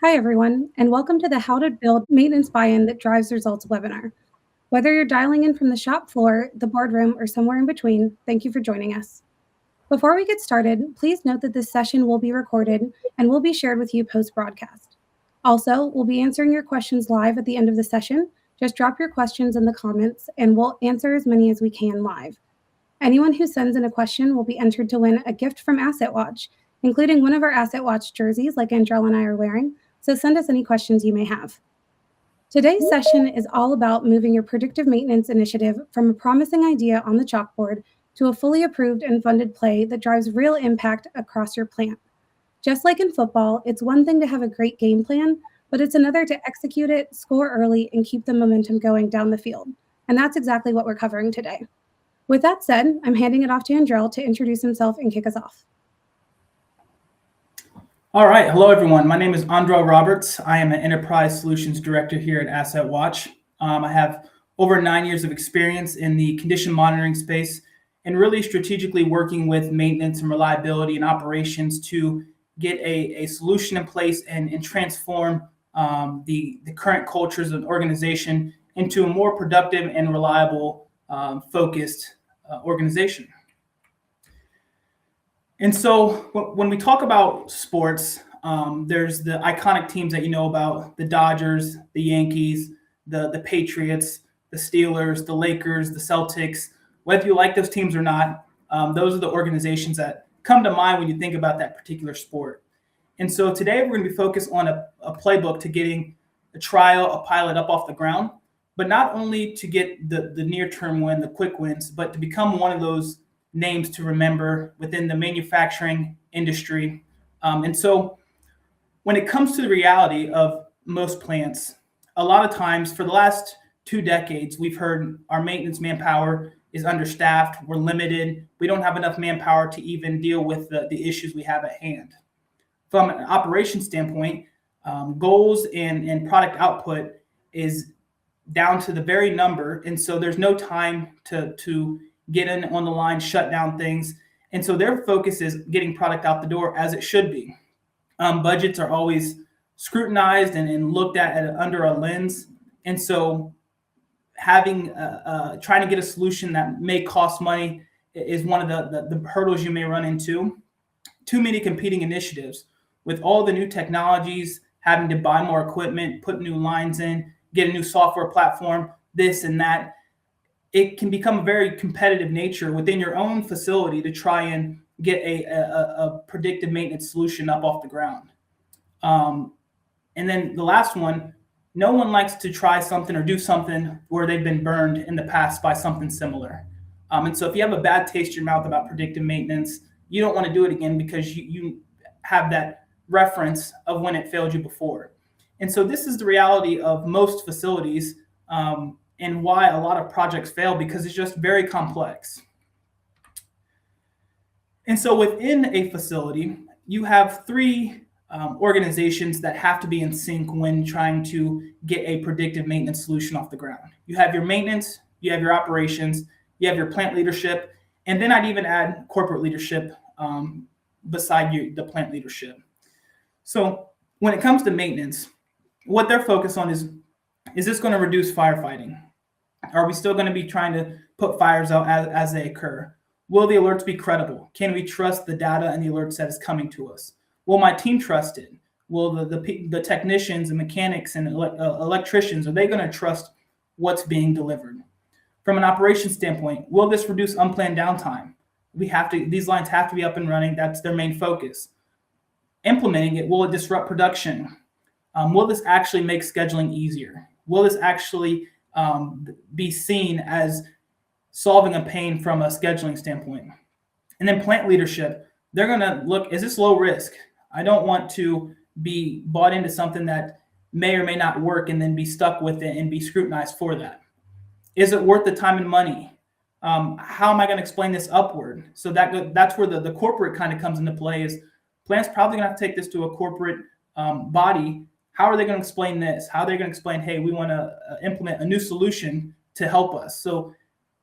Hi, everyone, and welcome to the How to Build Maintenance Buy-in That Drives Results webinar. Whether you're dialing in from the shop floor, the boardroom, or somewhere in between, thank you for joining us. Before we get started, please note that this session will be recorded and will be shared with you post-broadcast. Also, we'll be answering your questions live at the end of the session. Just drop your questions in the comments, and we'll answer as many as we can live. Anyone who sends in a question will be entered to win a gift from AssetWatch, including one of our AssetWatch jerseys like Andrell and I are wearing, so send us any questions you may have. Today's session is all about moving your predictive maintenance initiative from a promising idea on the chalkboard to a fully approved and funded play that drives real impact across your plant. Just like in football, it's one thing to have a great game plan, but it's another to execute it, score early, and keep the momentum going down the field. And that's exactly what we're covering today. With that said, I'm handing it off to Andrell to introduce himself and kick us off. All right. Hello, everyone. My name is Andrell Roberts. I am an Enterprise Solutions Director here at AssetWatch. I have over 9 years of experience in the condition monitoring space and really strategically working with maintenance and reliability and operations to get a solution in place and transform the current cultures of the organization into a more productive and reliable, focused organization. And so when we talk about sports, there's the iconic teams that you know about: the Dodgers, the Yankees, the Patriots, the Steelers, the Lakers, the Celtics. Whether you like those teams or not, those are the organizations that come to mind when you think about that particular sport. And so today we're going to be focused on a playbook to getting a trial, a pilot up off the ground, but not only to get the near-term win, the quick wins, but to become one of those names to remember within the manufacturing industry. And so when it comes to the reality of most plants, a lot of times for the last 2 decades, we've heard our maintenance manpower is understaffed, we're limited, we don't have enough manpower to even deal with the issues we have at hand. From an operations standpoint, goals and product output is down to the very number, and so there's no time to get in on the line, shut down things. And so their focus is getting product out the door as it should be. Budgets are always scrutinized and looked at under a lens. And so having trying to get a solution that may cost money is one of the hurdles you may run into. Too many competing initiatives with all the new technologies, having to buy more equipment, put new lines in, get a new software platform, this and that. It can become a very competitive nature within your own facility to try and get a predictive maintenance solution up off the ground. And then the last one, no one likes to try something or do something where they've been burned in the past by something similar. And so if you have a bad taste in your mouth about predictive maintenance, you don't want to do it again because you have that reference of when it failed you before. And so this is the reality of most facilities, and why a lot of projects fail, because it's just very complex. And so within a facility, you have 3 organizations that have to be in sync when trying to get a predictive maintenance solution off the ground. You have your maintenance, you have your operations, you have your plant leadership, and then I'd even add corporate leadership beside the plant leadership. So when it comes to maintenance, what they're focused on is this going to reduce firefighting? Are we still going to be trying to put fires out as they occur? Will the alerts be credible? Can we trust the data and the alerts that is coming to us? Will my team trust it? Will the technicians and mechanics and electricians, are they going to trust what's being delivered? From an operations standpoint, will this reduce unplanned downtime? These lines have to be up and running. That's their main focus. Implementing it, will it disrupt production? Will this actually make scheduling easier? Will this actually be seen as solving a pain from a scheduling standpoint? And then plant leadership, they're going to look, is this low risk? I don't want to be bought into something that may or may not work and then be stuck with it and be scrutinized for that. Is it worth the time and money? How am I going to explain this upward? So that's where the corporate kind of comes into play. Is plants probably going to have to take this to a corporate body. How are they going to explain this? How are they going to explain, hey, we want to implement a new solution to help us? So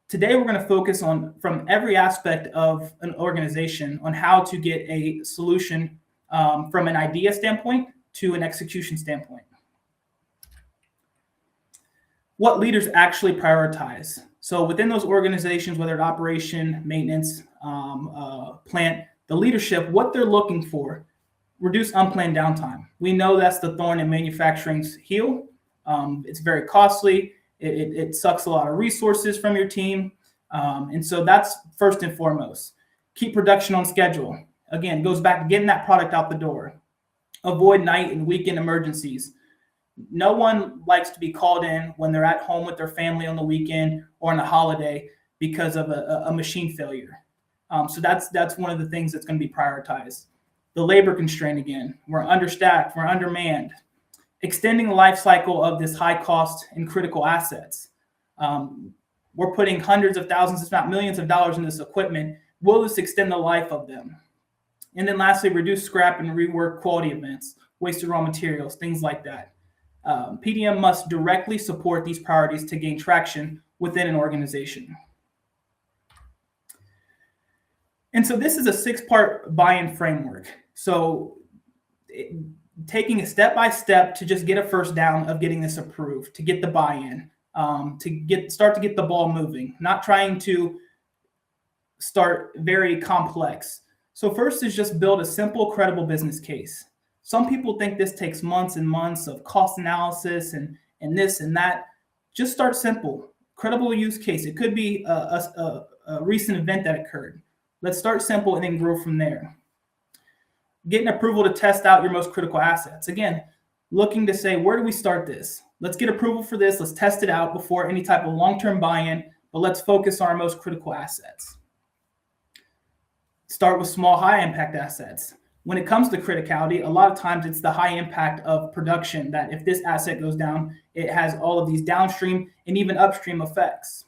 today we're going to focus on, from every aspect of an organization, on how to get a solution from an idea standpoint to an execution standpoint. What leaders actually prioritize. So within those organizations, whether it's operation, maintenance, plant, the leadership, what they're looking for, reduce unplanned downtime. We know that's the thorn in manufacturing's heel. It's very costly. It sucks a lot of resources from your team. And so that's first and foremost. Keep production on schedule. Again, goes back to getting that product out the door. Avoid night and weekend emergencies. No one likes to be called in when they're at home with their family on the weekend or on a holiday because of a machine failure. So that's one of the things that's going to be prioritized. The labor constraint again. We're understaffed. We're undermanned. Extending the life cycle of this high cost and critical assets. We're putting hundreds of thousands, if not millions of dollars in this equipment. Will this extend the life of them? And then lastly, reduce scrap and rework quality events, wasted raw materials, things like that. PDM must directly support these priorities to gain traction within an organization. And so this is a 6-part buy-in framework. So taking a step-by-step to just get a first down of getting this approved, to get the buy-in, start to get the ball moving, not trying to start very complex. So first is just build a simple, credible business case. Some people think this takes months and months of cost analysis and this and that. Just start simple. Credible use case. It could be a recent event that occurred. Let's start simple and then grow from there. Getting approval to test out your most critical assets. Again, looking to say, where do we start this? Let's get approval for this. Let's test it out before any type of long-term buy-in, but let's focus on our most critical assets. Start with small, high-impact assets. When it comes to criticality, a lot of times it's the high impact of production that if this asset goes down, it has all of these downstream and even upstream effects.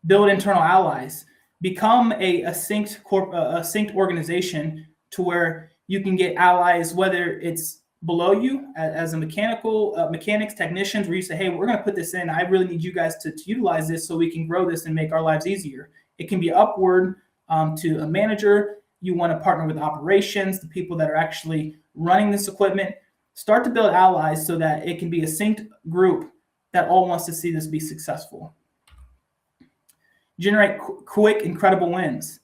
Build internal allies. Become a synced organization to where you can get allies, whether it's below you as a mechanics, technicians, where you say, hey, we're going to put this in. I really need you guys to utilize this so we can grow this and make our lives easier. It can be upward to a manager. You want to partner with operations, the people that are actually running this equipment. Start to build allies so that it can be a synced group that all wants to see this be successful. Generate quick, incredible wins.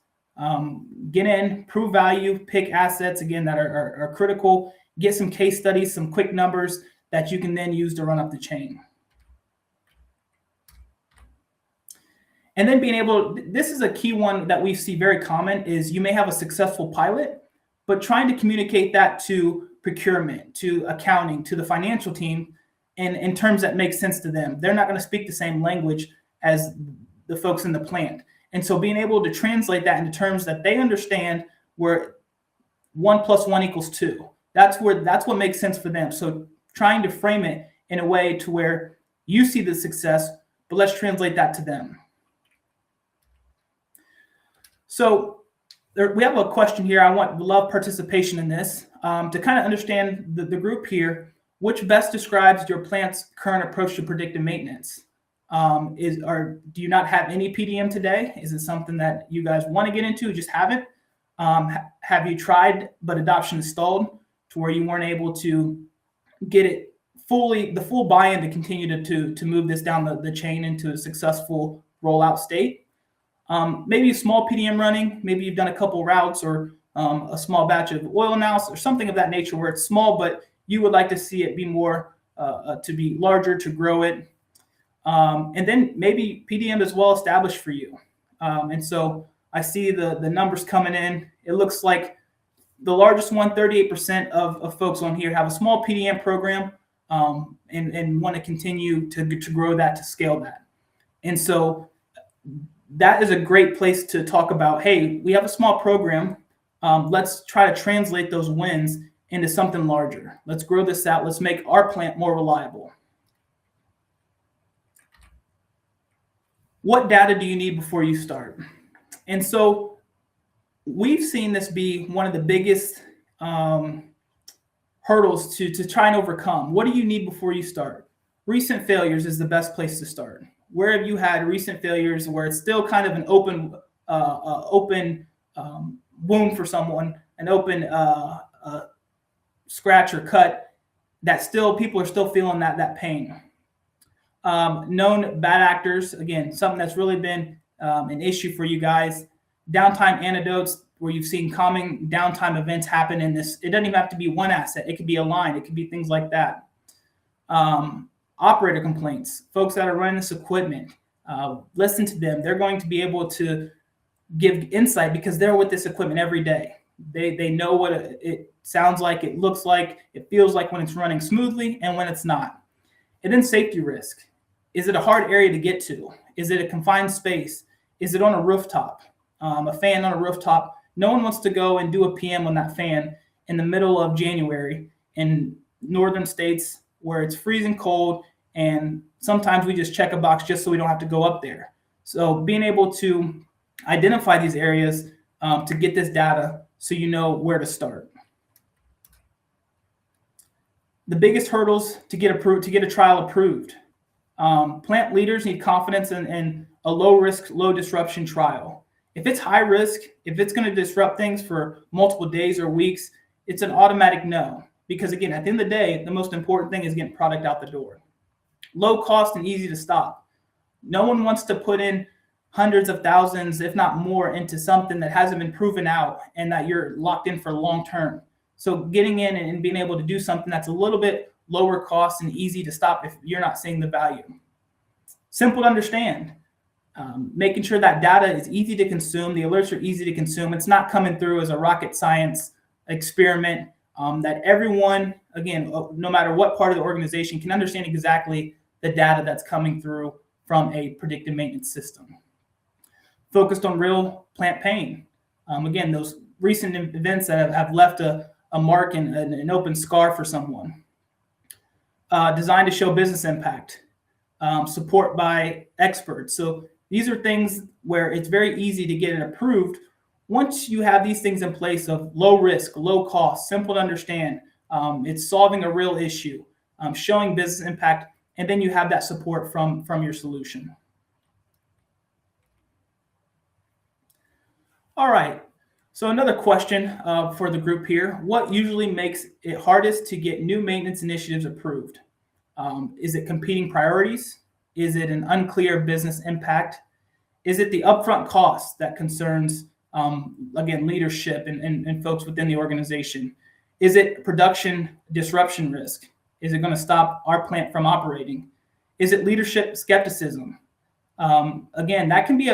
Get in, prove value, pick assets, again, that are critical. Get some case studies, some quick numbers that you can then use to run up the chain. And then being able, this is a key one that we see very common, is you may have a successful pilot, but trying to communicate that to procurement, to accounting, to the financial team in terms that make sense to them. They're not going to speak the same language as the folks in the plant. And so being able to translate that into terms that they understand, where 1 + 1 = 2. That's what makes sense for them. So trying to frame it in a way to where you see the success, but let's translate that to them. So we have a question here. I would love participation in this to kind of understand the group here. Which best describes your plant's current approach to predictive maintenance? Do you not have any PDM today? Is it something that you guys want to get into, just haven't? Have you tried, but adoption is stalled to where you weren't able to get it the full buy-in to continue to move this down the chain into a successful rollout state? Maybe a small PDM running, maybe you've done a couple routes or a small batch of oil analysis or something of that nature where it's small, but you would like to see it be more, to be larger, to grow it. And then maybe PDM is well established for you. And so I see the numbers coming in. It looks like the largest one, 38% of folks on here have a small PDM program and want to continue to grow that, to scale that. And so that is a great place to talk about, hey, we have a small program. Let's try to translate those wins into something larger. Let's grow this out. Let's make our plant more reliable. What data do you need before you start? And so we've seen this be one of the biggest hurdles to try and overcome. What do you need before you start? Recent failures is the best place to start. Where have you had recent failures where it's still kind of an open wound for someone, an open scratch or cut, that still people are still feeling that pain. Known bad actors, again, something that's really been an issue for you guys. Downtime antidotes, where you've seen common downtime events happen in this. It doesn't even have to be one asset. It could be a line. It could be things like that. Operator complaints, folks that are running this equipment, listen to them. They're going to be able to give insight because they're with this equipment every day. They know what it sounds like, it looks like, it feels like when it's running smoothly and when it's not. And then safety risk. Is it a hard area to get to? Is it a confined space? Is it on a rooftop? A fan on a rooftop? No one wants to go and do a PM on that fan in the middle of January in northern states where it's freezing cold, and sometimes we just check a box just so we don't have to go up there. So being able to identify these areas to get this data so you know where to start. The biggest hurdles to get a trial approved. Plant leaders need confidence in a low risk, low disruption trial. If it's high risk, if it's going to disrupt things for multiple days or weeks, it's an automatic no. Because again, at the end of the day, the most important thing is getting product out the door. Low cost and easy to stop. No one wants to put in hundreds of thousands, if not more, into something that hasn't been proven out and that you're locked in for long term. So getting in and being able to do something that's a little bit lower cost and easy to stop if you're not seeing the value. Simple to understand. Making sure that data is easy to consume. The alerts are easy to consume. It's not coming through as a rocket science experiment that everyone, again, no matter what part of the organization, can understand exactly the data that's coming through from a predictive maintenance system. Focused on real plant pain. Again, those recent events that have left a mark and an open scar for someone. Designed to show business impact. Support by experts. So these are things where it's very easy to get it approved once you have these things in place of low risk, low cost, simple to understand. It's solving a real issue, showing business impact, and then you have that support from your solution. All right. So another question for the group here: what usually makes it hardest to get new maintenance initiatives approved? Is it competing priorities? Is it an unclear business impact? Is it the upfront cost that concerns, again, leadership and folks within the organization? Is it production disruption risk? Is it going to stop our plant from operating? Is it leadership skepticism? Again, that can be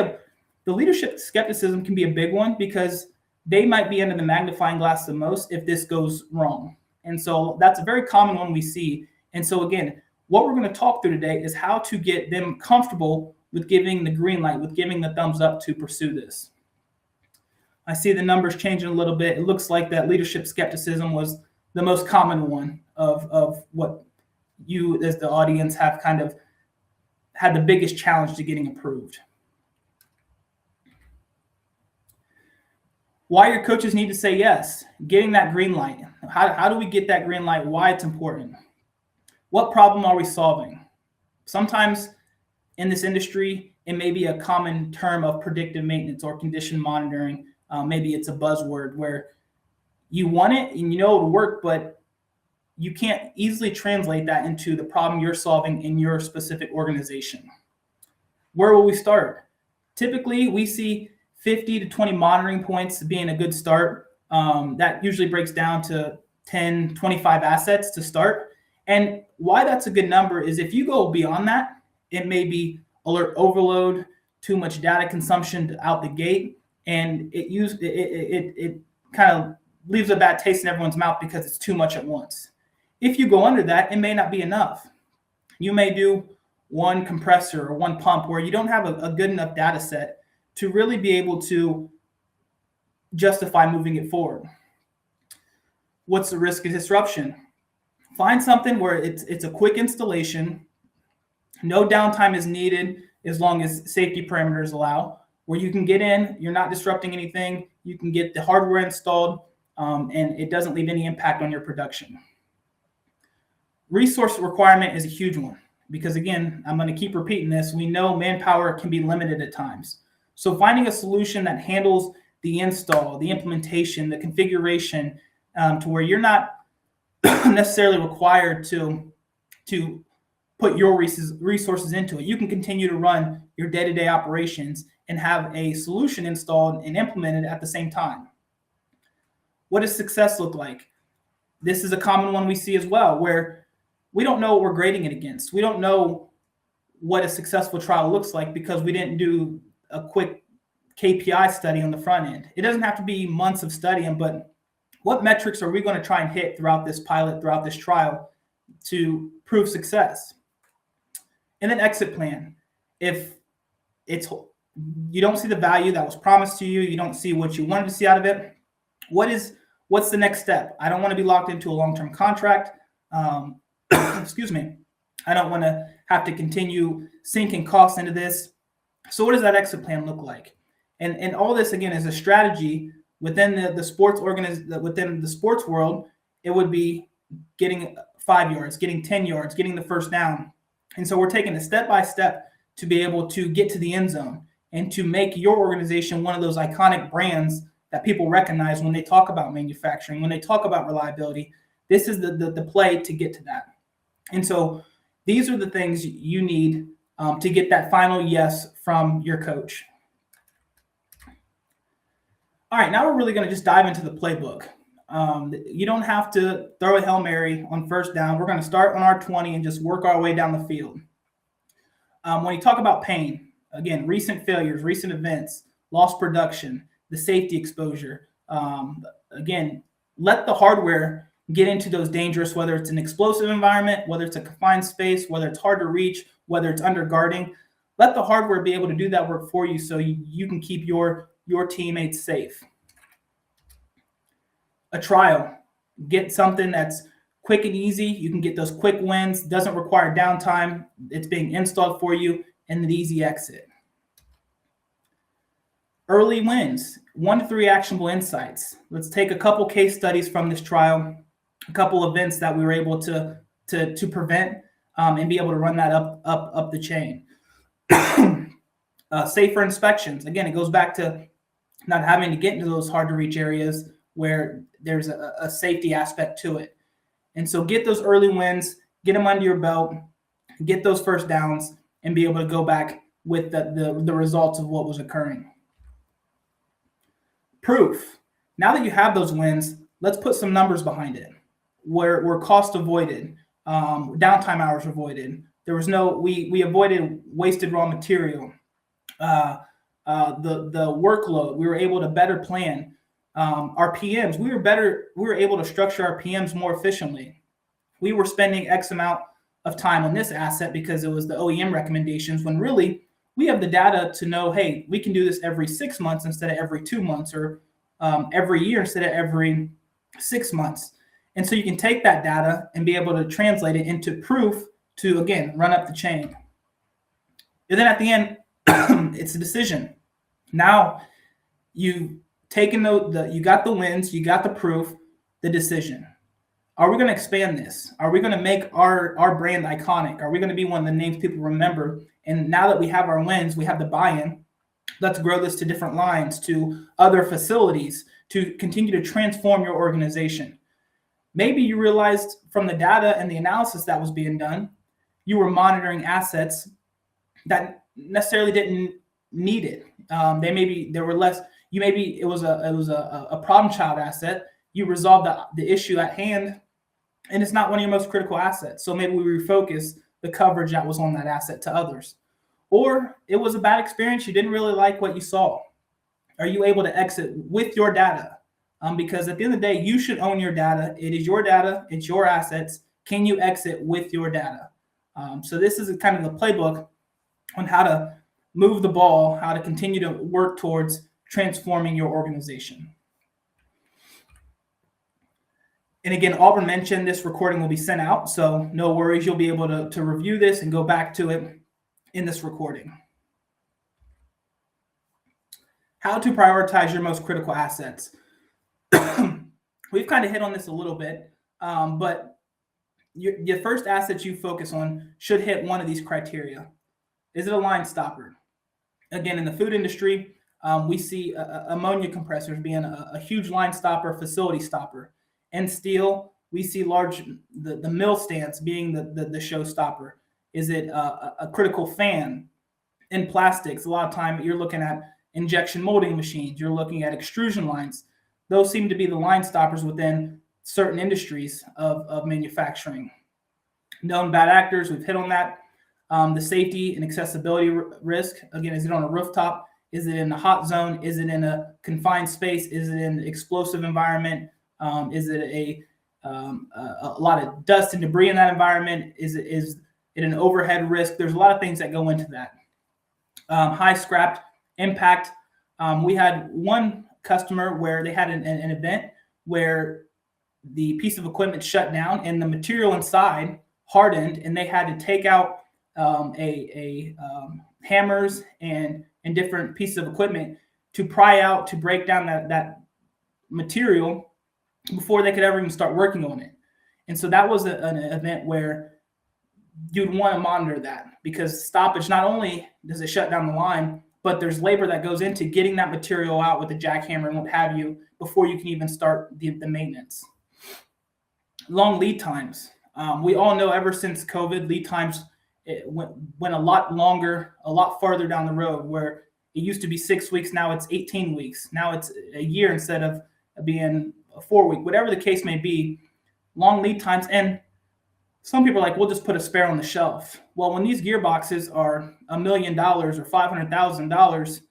the leadership skepticism can be a big one because they might be under the magnifying glass the most if this goes wrong. And so that's a very common one we see. And so again, what we're going to talk through today is how to get them comfortable with giving the green light, with giving the thumbs up to pursue this. I see the numbers changing a little bit. It looks like that leadership skepticism was the most common one of what you as the audience have kind of had the biggest challenge to getting approved. Why your coaches need to say yes, getting that green light. How do we get that green light? Why it's important. What problem are we solving? Sometimes in this industry, it may be a common term of predictive maintenance or condition monitoring. Maybe it's a buzzword where you want it and you know it'll work, but you can't easily translate that into the problem you're solving in your specific organization. Where will we start? Typically, we see 50 to 20 monitoring points being a good start. That usually breaks down to 10, 25 assets to start. And why that's a good number is if you go beyond that, it may be alert overload, too much data consumption out the gate, and it kind of leaves a bad taste in everyone's mouth because it's too much at once. If you go under that, it may not be enough. You may do one compressor or one pump where you don't have a good enough data set to really be able to justify moving it forward. What's the risk of disruption? Find something where it's a quick installation, no downtime is needed as long as safety parameters allow, where you can get in, you're not disrupting anything, you can get the hardware installed, and it doesn't leave any impact on your production. Resource requirement is a huge one because, again, I'm going to keep repeating this. We know manpower can be limited at times. So finding a solution that handles the install, the implementation, the configuration to where you're not necessarily required to put your resources into it. You can continue to run your day-to-day operations and have a solution installed and implemented at the same time. What does success look like? This is a common one we see as well, where we don't know what we're grading it against. We don't know what a successful trial looks like because we didn't do a quick KPI study on the front end. It doesn't have to be months of studying, but what metrics are we going to try and hit throughout this pilot, throughout this trial to prove success? And then exit plan. If you don't see the value that was promised to you, you don't see what you wanted to see out of it, what's the next step? I don't want to be locked into a long-term contract. Excuse me. I don't want to have to continue sinking costs into this. So what does that exit plan look like? And all this, again, is a strategy within the sports within the sports world. It would be getting 5 yards, getting 10 yards, getting the first down. And so we're taking it step by step to be able to get to the end zone and to make your organization one of those iconic brands that people recognize when they talk about manufacturing, when they talk about reliability. This is the play to get to that. And so these are the things you need to get that final yes from your coach. All right, now we're really going to just dive into the playbook. You don't have to throw a Hail Mary on first down. We're going to start on our 20 and just work our way down the field. When you talk about pain, again, recent failures, recent events, lost production, the safety exposure. Again, let the hardware get into those dangerous, whether it's an explosive environment, whether it's a confined space, whether it's hard to reach, whether it's under guarding. Let the hardware be able to do that work for you so you can keep your teammates safe. A trial. Get something that's quick and easy. You can get those quick wins. Doesn't require downtime. It's being installed for you, and an easy exit. Early wins. 1 to 3 actionable insights. Let's take a couple case studies from this trial, a couple events that we were able to prevent and be able to run that up the chain. Safer inspections. Again, it goes back to not having to get into those hard to reach areas where there's a safety aspect to it. And so get those early wins, get them under your belt, get those first downs, and be able to go back with the results of what was occurring. Proof. Now that you have those wins, let's put some numbers behind it. Where cost avoided, downtime hours avoided. There was we avoided wasted raw material. The workload, we were able to better plan. Our PMs, we were able to structure our PMs more efficiently. We were spending X amount of time on this asset because it was the OEM recommendations, when really we have the data to know, hey, we can do this every 6 months instead of every 2 months, or every year instead of every 6 months. And so you can take that data and be able to translate it into proof to, again, run up the chain. And then at the end, it's a decision. Now you've taken you got the wins, you got the proof, the decision. Are we going to expand this? Are we going to make our brand iconic? Are we going to be one of the names people remember? And now that we have our wins, we have the buy-in, let's grow this to different lines, to other facilities, to continue to transform your organization. Maybe you realized from the data and the analysis that was being done, you were monitoring assets that necessarily didn't need it. There were less. It was a problem child asset. You resolved the issue at hand, and it's not one of your most critical assets. So maybe we refocus the coverage that was on that asset to others. Or it was a bad experience. You didn't really like what you saw. Are you able to exit with your data? Because at the end of the day, you should own your data. It is your data. It's your assets. Can you exit with your data? So this is kind of the playbook on how to move the ball, how to continue to work towards transforming your organization. And again, Auburn mentioned this recording will be sent out, so no worries. You'll be able to review this and go back to it in this recording. How to prioritize your most critical assets. We've kind of hit on this a little bit, but your first asset you focus on should hit one of these criteria. Is it a line stopper? Again, in the food industry, we see ammonia compressors being a huge line stopper, facility stopper. In steel, We see the mill stands being the showstopper. Is it a critical fan? In plastics, a lot of time you're looking at injection molding machines, you're looking at extrusion lines. Those seem to be the line stoppers within certain industries of manufacturing. Known bad actors, we've hit on that. The safety and accessibility risk, again, is it on a rooftop? Is it in a hot zone? Is it in a confined space? Is it in an explosive environment? Is it a lot of dust and debris in that environment? Is it an overhead risk? There's a lot of things that go into that. High scrap impact. We had one customer where they had an event where the piece of equipment shut down and the material inside hardened, and they had to take out hammers and different pieces of equipment to pry out, to break down that material before they could ever even start working on it. And so that was an event where you'd want to monitor that, because stoppage, not only does it shut down the line, but there's labor that goes into getting that material out with the jackhammer and what have you before you can even start the maintenance. Long lead times. We all know ever since COVID, lead times went a lot longer, a lot farther down the road, where it used to be 6 weeks. Now it's 18 weeks. Now it's a year instead of being a 4 week, whatever the case may be. Long lead times. And some people are like, we'll just put a spare on the shelf. Well, when these gearboxes are $1 million or $500,000,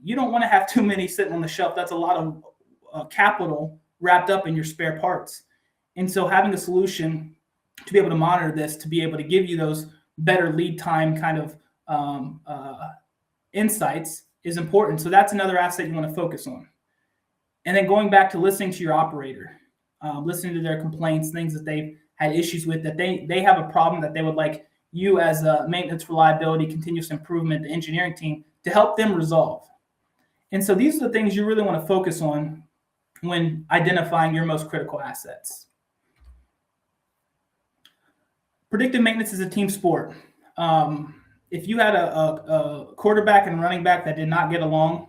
you don't want to have too many sitting on the shelf. That's a lot of capital wrapped up in your spare parts. And so having a solution to be able to monitor this, to be able to give you those better lead time kind of insights is important. So that's another asset you want to focus on. And then going back to listening to your operator, listening to their complaints, things that they've had issues with, that they have a problem that they would like you as a maintenance, reliability, continuous improvement, the engineering team to help them resolve. And so these are the things you really want to focus on when identifying your most critical assets. Predictive maintenance is a team sport. If you had a quarterback and running back that did not get along,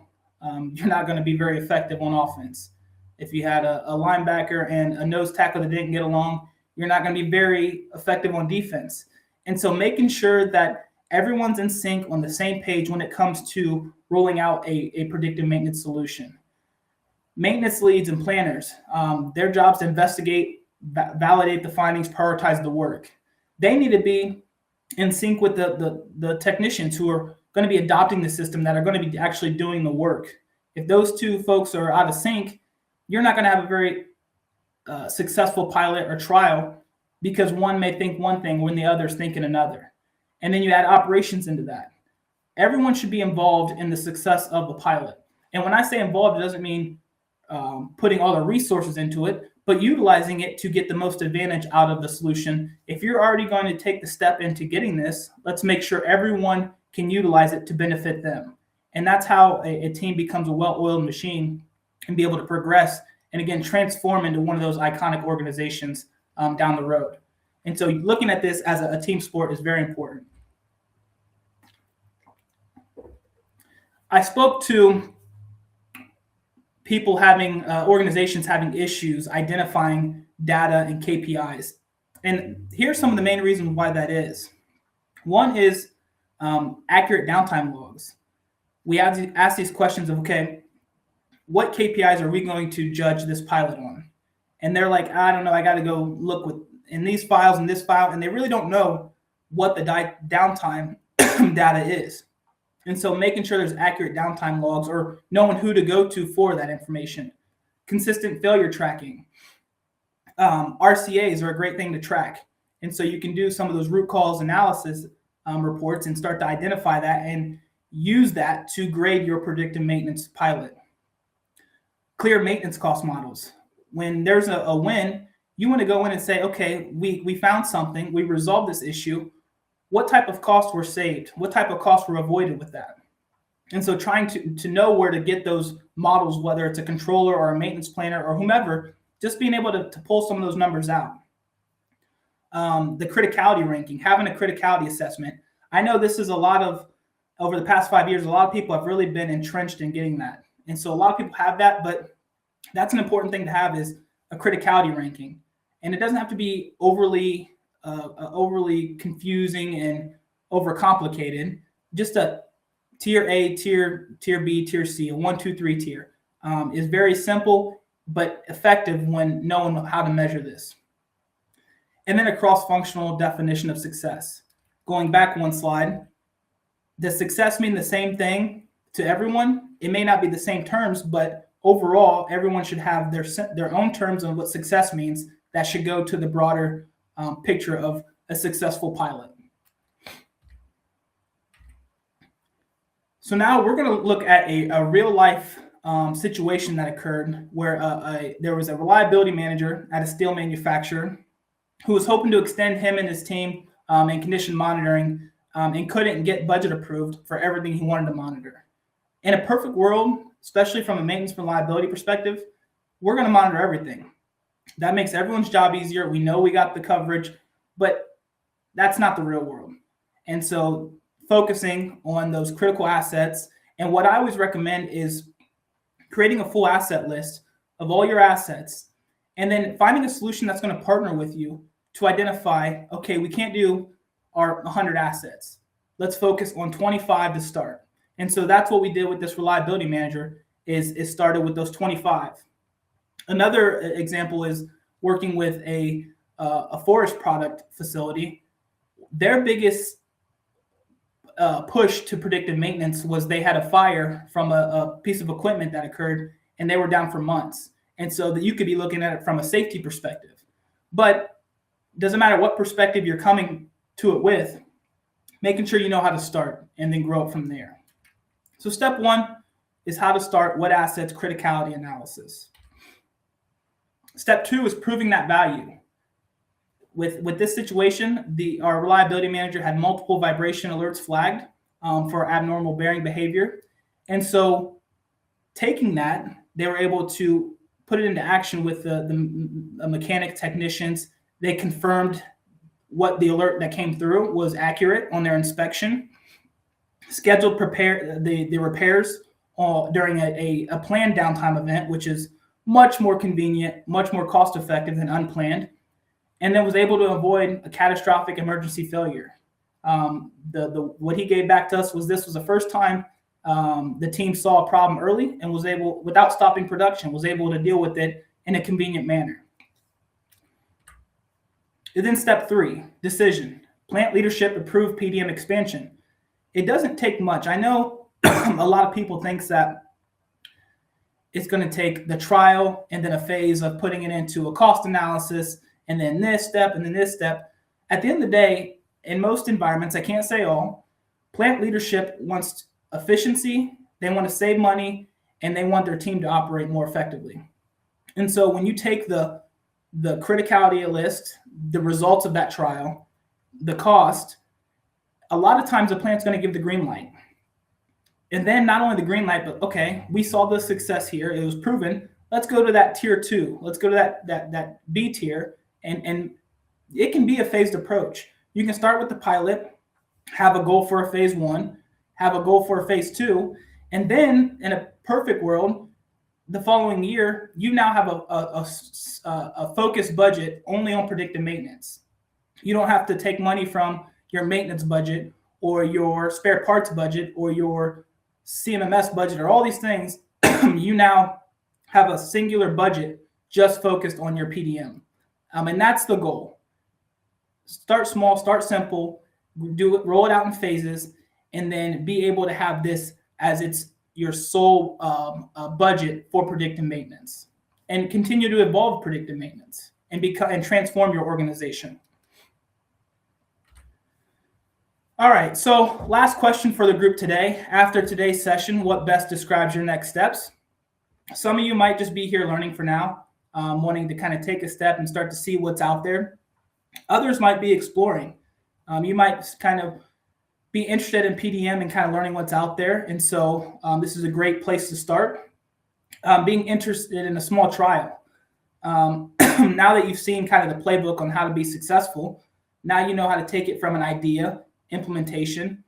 you're not going to be very effective on offense. If you had a linebacker and a nose tackle that didn't get along, you're not going to be very effective on defense. And so making sure that everyone's in sync on the same page when it comes to rolling out a predictive maintenance solution. Maintenance leads and planners, their job is to investigate, validate the findings, prioritize the work. They need to be in sync with the technicians who are going to be adopting the system, that are going to be actually doing the work. If those two folks are out of sync, you're not going to have a very successful pilot or trial, because one may think one thing when the other's thinking another. And then you add operations into that. Everyone should be involved in the success of the pilot. And when I say involved, it doesn't mean putting all the resources into it, but utilizing it to get the most advantage out of the solution. If you're already going to take the step into getting this, let's make sure everyone can utilize it to benefit them. And that's how a team becomes a well-oiled machine and be able to progress and, again, transform into one of those iconic organizations down the road. And so looking at this as a team sport is very important. I spoke to people having, organizations having issues identifying data and KPIs. And here's some of the main reasons why that is. One is accurate downtime logs. We have to ask these questions of, okay, what KPIs are we going to judge this pilot on? And they're like, I don't know, I got to go look in these files and this file, and they really don't know what the downtime data is. And so making sure there's accurate downtime logs, or knowing who to go to for that information. Consistent failure tracking. RCAs are a great thing to track. And so you can do some of those root cause analysis reports and start to identify that and use that to grade your predictive maintenance pilot. Clear maintenance cost models. When there's a win, you want to go in and say, okay, we found something, we resolved this issue. What type of costs were saved? What type of costs were avoided with that? And so trying to know where to get those models, whether it's a controller or a maintenance planner or whomever, just being able to pull some of those numbers out. The criticality ranking, having a criticality assessment. I know this is a lot of, over the past 5 years, a lot of people have really been entrenched in getting that. And so a lot of people have that, but that's an important thing to have, is a criticality ranking. And it doesn't have to be overly confusing and overcomplicated. Just a tier A, tier B, tier C, a 1, 2, 3 tier is very simple but effective when knowing how to measure this. And then a cross-functional definition of success. Going back one slide, does success mean the same thing to everyone? It may not be the same terms, but overall, everyone should have their own terms on what success means that should go to the broader picture of a successful pilot. So now we're going to look at a real life situation that occurred where there was a reliability manager at a steel manufacturer who was hoping to extend him and his team in condition monitoring and couldn't get budget approved for everything he wanted to monitor. In a perfect world, especially from a maintenance reliability perspective, we're going to monitor everything. That makes everyone's job easier. We know we got the coverage, but that's not the real world. And so focusing on those critical assets, and what I always recommend is creating a full asset list of all your assets, and then finding a solution that's going to partner with you to identify, okay, we can't do our 100 assets. Let's focus on 25 to start. And so that's what we did with this reliability manager is it started with those 25. Another example is working with a forest product facility. Their biggest push to predictive maintenance was they had a fire from a piece of equipment that occurred, and they were down for months. And so that you could be looking at it from a safety perspective. But it doesn't matter what perspective you're coming to it with, making sure you know how to start and then grow it from there. So step one is how to start what assets criticality analysis. Step two is proving that value. With this situation, our reliability manager had multiple vibration alerts flagged for abnormal bearing behavior. And so taking that, they were able to put it into action with the mechanic technicians. They confirmed what the alert that came through was accurate on their inspection, scheduled the repairs during a planned downtime event, which is much more convenient, much more cost effective than unplanned, and then was able to avoid a catastrophic emergency failure. What he gave back to us was this was the first time the team saw a problem early and was able, without stopping production, was able to deal with it in a convenient manner. And then step three, decision. Plant leadership approved PDM expansion. It doesn't take much. I know a lot of people think that it's going to take the trial and then a phase of putting it into a cost analysis and then this step and then this step. At the end of the day, in most environments, I can't say all, plant leadership wants efficiency, they want to save money, and they want their team to operate more effectively. And so when you take the criticality list, the results of that trial, the cost, a lot of times the plant's going to give the green light. And then not only the green light, but okay, we saw the success here. It was proven. Let's go to that tier 2. Let's go to that B tier. And it can be a phased approach. You can start with the pilot, have a goal for a phase 1, have a goal for a phase 2, and then in a perfect world, the following year, you now have a focused budget only on predictive maintenance. You don't have to take money from your maintenance budget or your spare parts budget or your CMMS budget or all these things. You now have a singular budget just focused on your PDM. And that's the goal. Start small, start simple, roll it out in phases, and then be able to have this as your sole budget for predictive maintenance, and continue to evolve predictive maintenance and transform your organization. All right, so last question for the group today. After today's session, what best describes your next steps? Some of you might just be here learning for now, wanting to kind of take a step and start to see what's out there. Others might be exploring. You might kind of be interested in PDM and kind of learning what's out there. And so this is a great place to start. Being interested in a small trial. Now that you've seen kind of the playbook on how to be successful, now you know how to take it from an idea, implementation.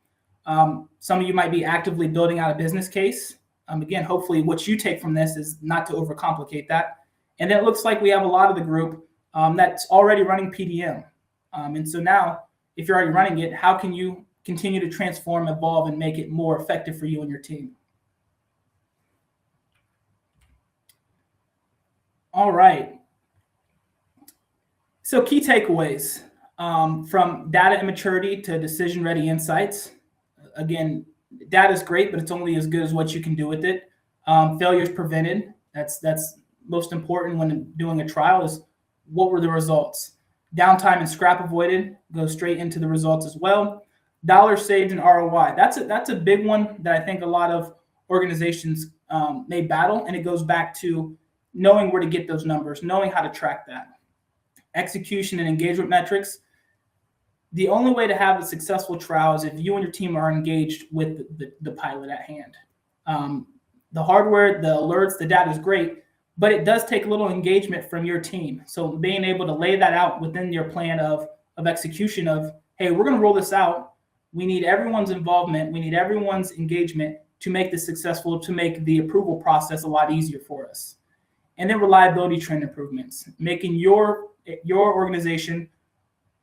Some of you might be actively building out a business case. Again, hopefully what you take from this is not to overcomplicate that. And it looks like we have a lot of the group that's already running PDM. And so now, if you're already running it, how can you continue to transform, evolve, and make it more effective for you and your team? All right. So key takeaways from data immaturity to decision-ready insights. Again, data is great, but it's only as good as what you can do with it. Failures prevented. That's most important when doing a trial is what were the results. Downtime and scrap avoided goes straight into the results as well. Dollars saved and ROI. That's a big one that I think a lot of organizations may battle, and it goes back to knowing where to get those numbers, knowing how to track that. Execution and engagement metrics. The only way to have a successful trial is if you and your team are engaged with the pilot at hand. The hardware, the alerts, the data is great, but it does take a little engagement from your team. So being able to lay that out within your plan of execution of, hey, we're going to roll this out. We need everyone's involvement. We need everyone's engagement to make this successful, to make the approval process a lot easier for us. And then reliability trend improvements, making your organization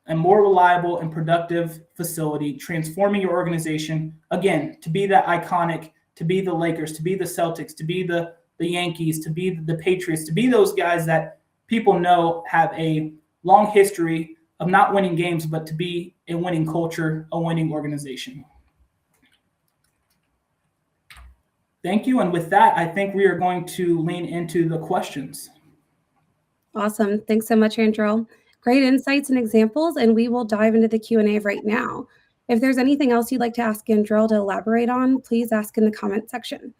a more reliable and productive facility, transforming your organization, again, to be that iconic, to be the Lakers, to be the Celtics, to be the Yankees, to be the Patriots, to be those guys that people know have a long history of not winning games, but to be a winning culture, a winning organization. Thank you. And with that, I think we are going to lean into the questions. Awesome. Thanks so much, Andrew. Great insights and examples, and we will dive into the Q&A right now. If there's anything else you'd like to ask Andrew to elaborate on, please ask in the comment section.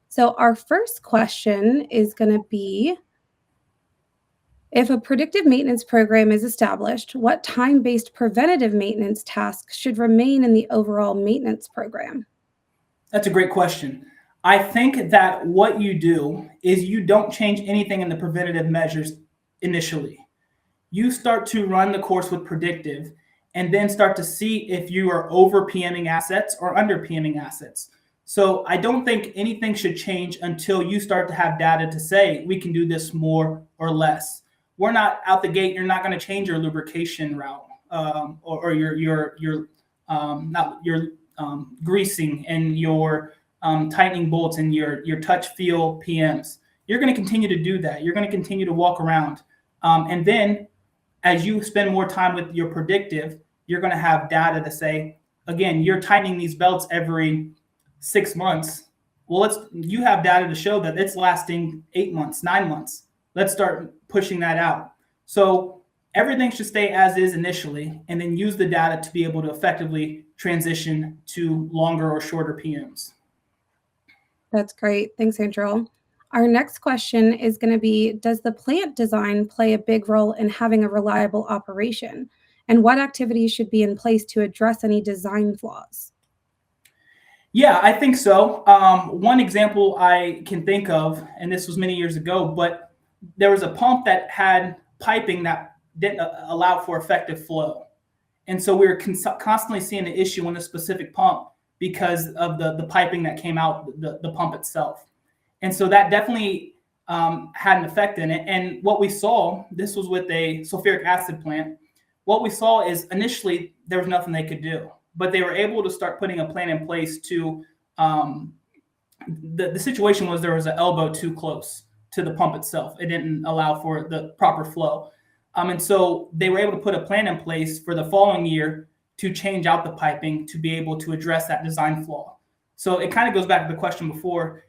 So our first question is going to be, if a predictive maintenance program is established, what time-based preventative maintenance tasks should remain in the overall maintenance program? That's a great question. I think that what you do is you don't change anything in the preventative measures initially. You start to run the course with predictive and then start to see if you are over PMing assets or under PMing assets. So I don't think anything should change until you start to have data to say, we can do this more or less. We're not out the gate. You're not going to change your lubrication route or your greasing and your tightening bolts and your touch feel PMs. You're going to continue to do that. You're going to continue to walk around. And then as you spend more time with your predictive, you're going to have data to say, again, you're tightening these belts every 6 months. Well, you have data to show that it's lasting 8 months, 9 months. Let's start pushing that out. So everything should stay as is initially, and then use the data to be able to effectively transition to longer or shorter PMs. That's great. Thanks, Andrew. Our next question is going to be, does the plant design play a big role in having a reliable operation? And what activities should be in place to address any design flaws? Yeah, I think so. One example I can think of, and this was many years ago, but there was a pump that had piping that didn't allow for effective flow. And so we were constantly seeing an issue on this specific pump because of the piping that came out the pump itself. And so that definitely had an effect in it. And what we saw, this was with a sulfuric acid plant, what we saw is initially there was nothing they could do, but they were able to start putting a plan in place to, the situation was there was an elbow too close to the pump itself. It didn't allow for the proper flow. And so they were able to put a plan in place for the following year to change out the piping to be able to address that design flaw. So it kind of goes back to the question before.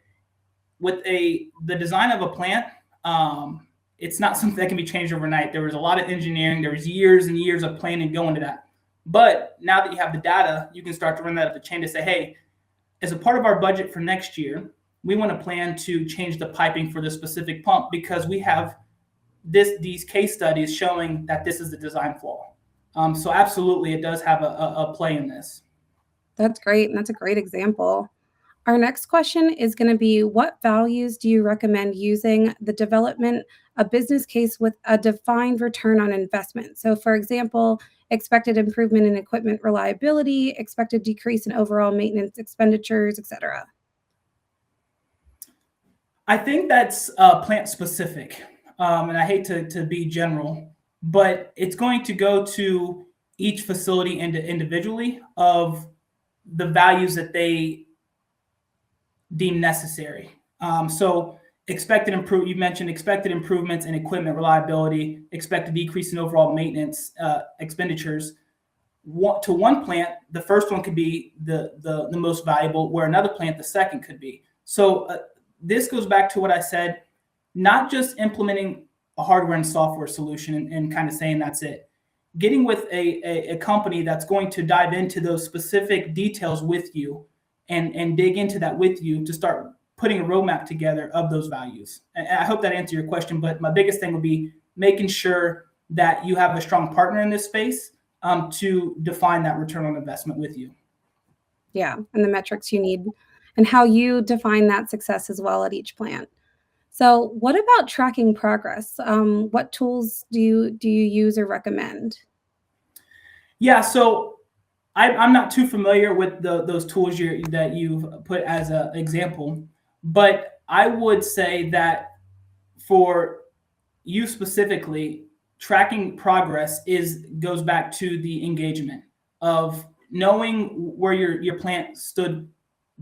With the design of a plant, it's not something that can be changed overnight. There was a lot of engineering. There was years and years of planning going to that. But now that you have the data, you can start to run that up the chain to say, hey, as a part of our budget for next year, we want to plan to change the piping for this specific pump because we have these case studies showing that this is the design flaw. So absolutely, it does have a play in this. That's great. And that's a great example. Our next question is going to be, what values do you recommend using the development a business case with a defined return on investment? So for example, expected improvement in equipment reliability, expected decrease in overall maintenance expenditures, etc. I think that's plant specific. And I hate to be general, but it's going to go to each facility individually of the values that they deem necessary. So you mentioned expected improvements in equipment reliability, expected decrease in overall maintenance expenditures. To one plant, the first one could be the most valuable, where another plant, the second could be. So this goes back to what I said, not just implementing a hardware and software solution and kind of saying that's it. Getting with a company that's going to dive into those specific details with you and dig into that with you to start putting a roadmap together of those values. And I hope that answered your question, but my biggest thing would be making sure that you have a strong partner in this space to define that return on investment with you. Yeah, and the metrics you need and how you define that success as well at each plant. So, what about tracking progress? What tools do you use or recommend? Yeah, so I'm not too familiar with those tools that you've put as an example, but I would say that for you specifically, tracking progress goes back to the engagement of knowing where your plant stood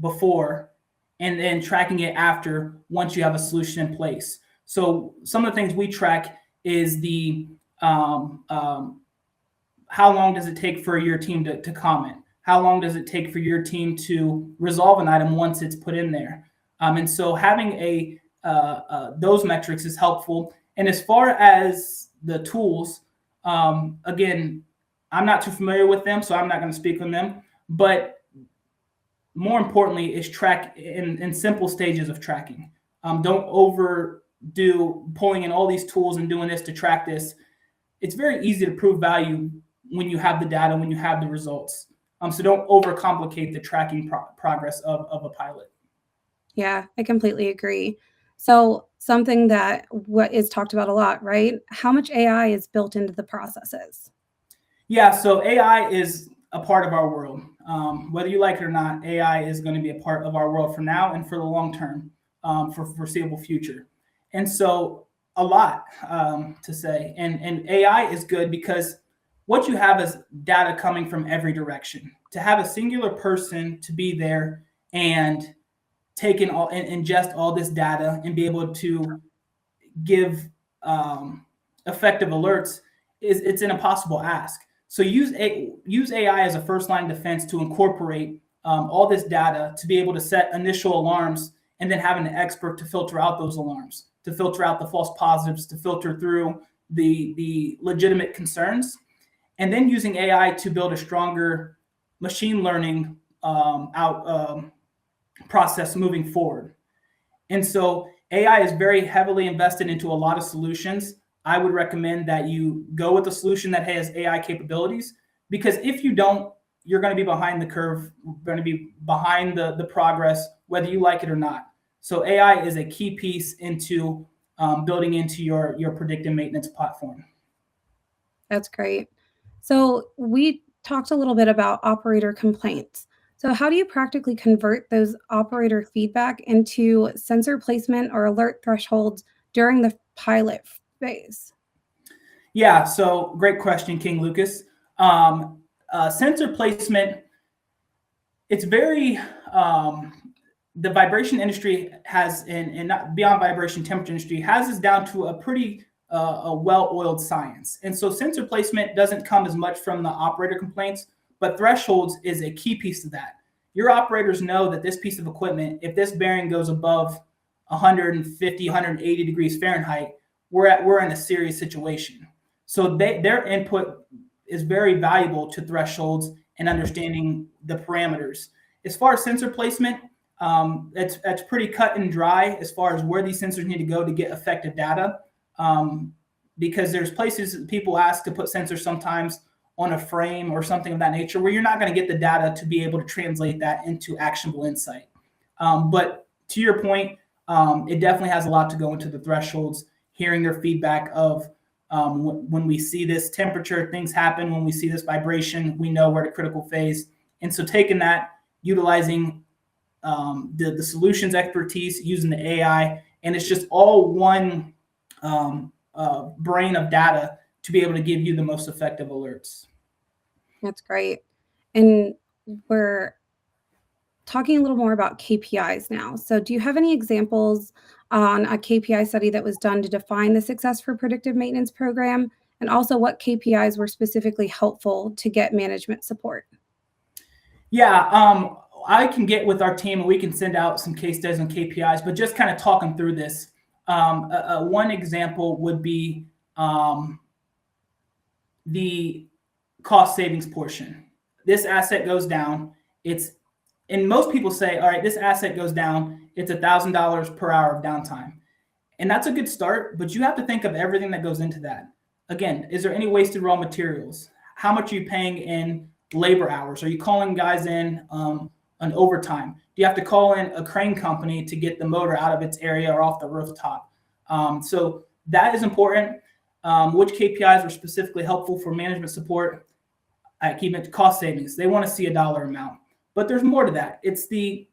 before and then tracking it after once you have a solution in place. So some of the things we track is the how long does it take for your team to comment? How long does it take for your team to resolve an item once it's put in there? And so having those metrics is helpful. And as far as the tools, again, I'm not too familiar with them, so I'm not going to speak on them. But more importantly is track in simple stages of tracking. Don't overdo pulling in all these tools and doing this to track this. It's very easy to prove value when you have the data, when you have the results. So don't overcomplicate the tracking progress of a pilot. Yeah, I completely agree. So something that what is talked about a lot, right? How much AI is built into the processes? Yeah, so AI is a part of our world. Whether you like it or not, AI is going to be a part of our world for now and for the long term, for foreseeable future. And so a lot to say. And AI is good because what you have is data coming from every direction. To have a singular person to be there and take in all and ingest all this data and be able to give effective alerts it's an impossible ask. So use AI as a first line defense to incorporate all this data to be able to set initial alarms and then having an expert to filter out those alarms, to filter out the false positives, to filter through the legitimate concerns, and then using AI to build a stronger machine learning process moving forward. And so AI is very heavily invested into a lot of solutions. I would recommend that you go with a solution that has AI capabilities, because if you don't, you're going to be behind the curve, going to be behind the progress, whether you like it or not. So AI is a key piece into building into your predictive maintenance platform. That's great. So we talked a little bit about operator complaints. So how do you practically convert those operator feedback into sensor placement or alert thresholds during the pilot phase? Yeah, so great question, King Lucas. Sensor placement, it's very, the vibration industry has, and not beyond vibration temperature industry, has this down to a pretty a well-oiled science. And so sensor placement doesn't come as much from the operator complaints, but thresholds is a key piece of that. Your operators know that this piece of equipment, if this bearing goes above 150, 180 degrees Fahrenheit, we're in a serious situation. So their input is very valuable to thresholds and understanding the parameters. As far as sensor placement, it's pretty cut and dry as far as where these sensors need to go to get effective data. Because there's places that people ask to put sensors sometimes on a frame or something of that nature where you're not going to get the data to be able to translate that into actionable insight. But to your point, it definitely has a lot to go into the thresholds, hearing their feedback of when we see this temperature, things happen. When we see this vibration, we know we're at a critical phase. And so taking that, utilizing the solutions expertise, using the AI, and it's just all one brain of data to be able to give you the most effective alerts. That's great. And we're talking a little more about KPIs now. So, do you have any examples on a KPI study that was done to define the success for predictive maintenance program? And also, what KPIs were specifically helpful to get management support? Yeah, I can get with our team and we can send out some case studies and KPIs, but just kind of talking through this. One example would be the cost savings portion. This asset goes down. And most people say, all right, this asset goes down. It's $1,000 per hour of downtime. And that's a good start, but you have to think of everything that goes into that. Again, is there any wasted raw materials? How much are you paying in labor hours? Are you calling guys in on overtime? Do you have to call in a crane company to get the motor out of its area or off the rooftop? So that is important. Which KPIs were specifically helpful for management support? I keep it cost savings. They want to see a dollar amount, but there's more to that. It's the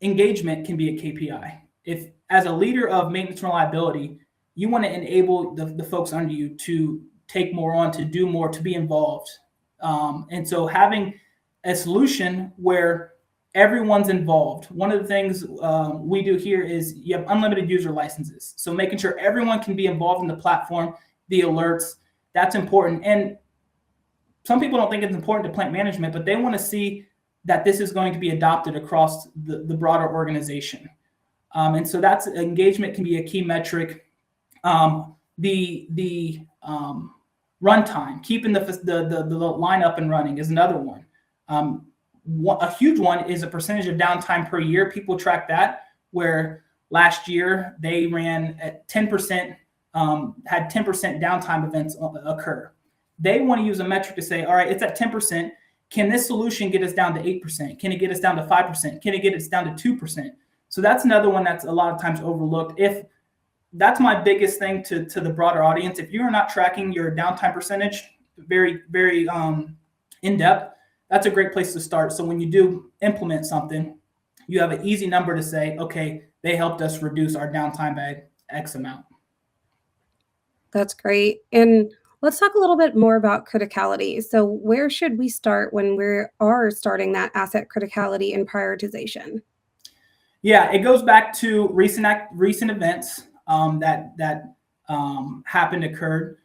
engagement can be a KPI. If as a leader of maintenance reliability, you want to enable the folks under you to take more on, to do more, to be involved. And so having a solution where everyone's involved. One of the things we do here is you have unlimited user licenses. So making sure everyone can be involved in the platform, the alerts, that's important. And some people don't think it's important to plant management, but they want to see that this is going to be adopted across the broader organization. And so that's engagement can be a key metric. The runtime, keeping the line up and running is another one. A huge one is a percentage of downtime per year. People track that, where last year they ran at 10%, had 10% downtime events occur. They want to use a metric to say, all right, it's at 10%. Can this solution get us down to 8%? Can it get us down to 5%? Can it get us down to 2%? So that's another one that's a lot of times overlooked. If that's my biggest thing to the broader audience, if you're not tracking your downtime percentage very, very in depth, that's a great place to start. So when you do implement something, you have an easy number to say, okay, they helped us reduce our downtime by X amount. That's great. And let's talk a little bit more about criticality. So where should we start when we are starting that asset criticality and prioritization? Yeah, it goes back to recent events that happened, occurred,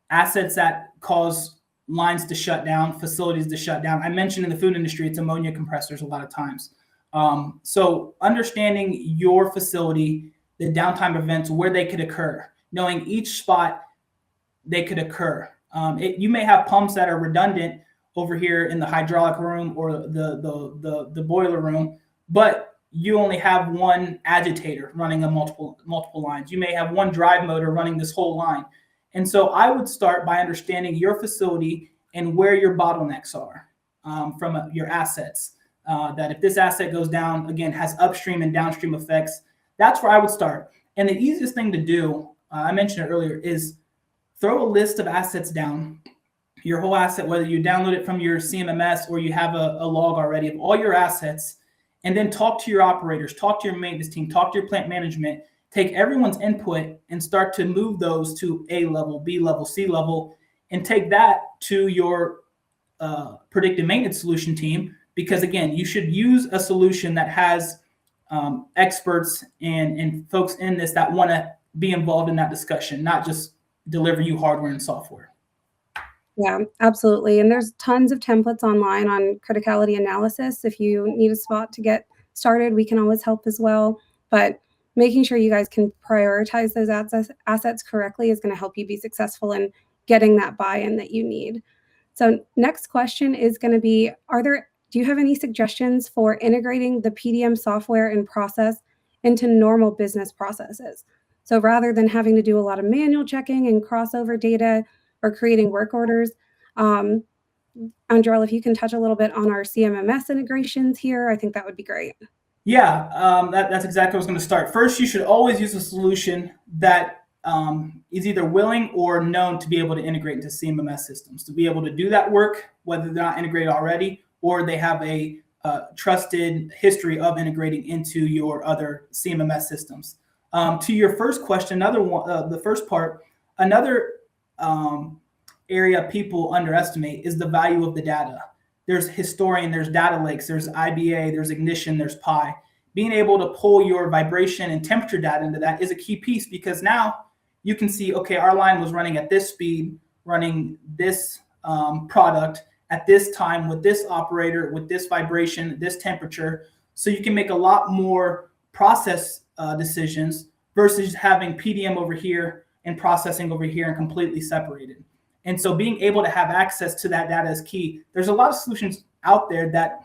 assets that cause lines to shut down, facilities to shut down. I mentioned in the food industry, it's ammonia compressors a lot of times. So understanding your facility, the downtime events, where they could occur, knowing each spot they could occur. You may have pumps that are redundant over here in the hydraulic room or the boiler room, but you only have one agitator running on multiple lines. You may have one drive motor running this whole line. And so I would start by understanding your facility and where your bottlenecks are from your assets. That if this asset goes down, again, has upstream and downstream effects. That's where I would start. And the easiest thing to do, I mentioned it earlier, is throw a list of assets down. Your whole asset, whether you download it from your CMMS or you have a log already of all your assets, and then talk to your operators, talk to your maintenance team, talk to your plant management, take everyone's input and start to move those to A level, B level, C level, and take that to your predictive maintenance solution team. Because again, you should use a solution that has experts and folks in this that want to be involved in that discussion, not just deliver you hardware and software. Yeah, absolutely. And there's tons of templates online on criticality analysis. If you need a spot to get started, we can always help as well. But making sure you guys can prioritize those assets correctly is going to help you be successful in getting that buy-in that you need. So next question is going to be, do you have any suggestions for integrating the PDM software and process into normal business processes? So rather than having to do a lot of manual checking and crossover data or creating work orders, Andrell, if you can touch a little bit on our CMMS integrations here, I think that would be great. Yeah, that's exactly where I was going to start. First, you should always use a solution that is either willing or known to be able to integrate into CMMS systems, to be able to do that work, whether they're not integrated already or they have a trusted history of integrating into your other CMMS systems. To your first question, the first part, another area people underestimate is the value of the data. There's historian, there's data lakes, there's IBA, there's ignition, there's pi. Being able to pull your vibration and temperature data into that is a key piece, because now you can see, okay, our line was running at this speed, running this product at this time with this operator, with this vibration, this temperature. So you can make a lot more process decisions versus having PDM over here and processing over here and completely separated. And so being able to have access to that data is key. There's a lot of solutions out there that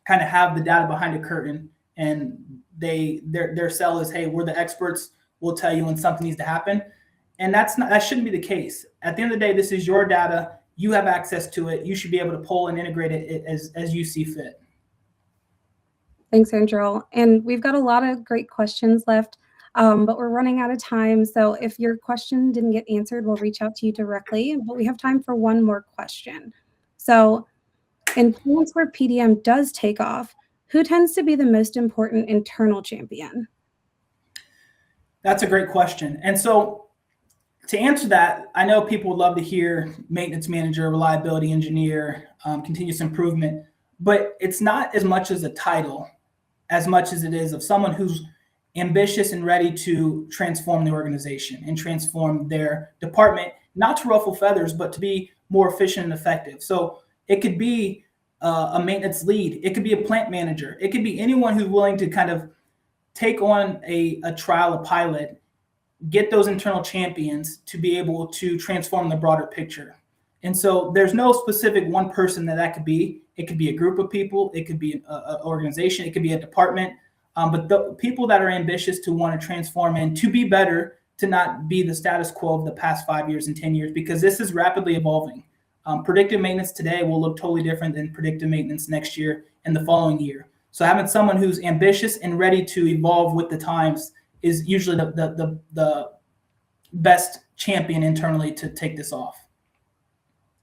kind of have the data behind a curtain, and their sell is, hey, we're the experts, we'll tell you when something needs to happen. And that shouldn't be the case. At the end of the day, this is your data. You have access to it. You should be able to pull and integrate it as you see fit. Thanks, Andrew. And we've got a lot of great questions left, but we're running out of time. So if your question didn't get answered, we'll reach out to you directly. But we have time for one more question. So in plants where PDM does take off, who tends to be the most important internal champion? That's a great question. And so to answer that, I know people would love to hear maintenance manager, reliability engineer, continuous improvement, but it's not as much as a title as much as it is of someone who's ambitious and ready to transform the organization and transform their department, not to ruffle feathers, but to be more efficient and effective. So it could be a maintenance lead. It could be a plant manager. It could be anyone who's willing to kind of take on a trial, a pilot, get those internal champions to be able to transform the broader picture. And so there's no specific one person that could be. It could be a group of people. It could be an organization. It could be a department. But the people that are ambitious to want to transform and to be better, to not be the status quo of the past 5 years and 10 years, because this is rapidly evolving. Predictive maintenance today will look totally different than predictive maintenance next year and the following year. So having someone who's ambitious and ready to evolve with the times is usually the best champion internally to take this off.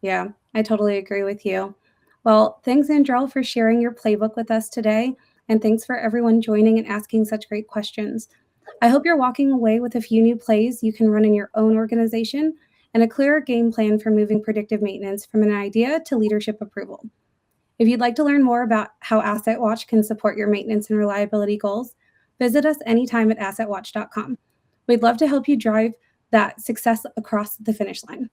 Yeah, I totally agree with you. Well, thanks, Andrell, for sharing your playbook with us today. And thanks for everyone joining and asking such great questions. I hope you're walking away with a few new plays you can run in your own organization and a clearer game plan for moving predictive maintenance from an idea to leadership approval. If you'd like to learn more about how AssetWatch can support your maintenance and reliability goals, visit us anytime at AssetWatch.com. We'd love to help you drive that success across the finish line.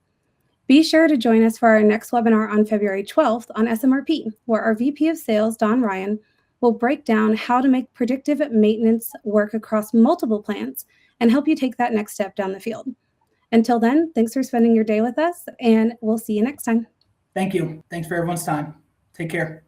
Be sure to join us for our next webinar on February 12th on SMRP, where our VP of Sales, Don Ryan, will break down how to make predictive maintenance work across multiple plants and help you take that next step down the field. Until then, thanks for spending your day with us, and we'll see you next time. Thank you. Thanks for everyone's time. Take care.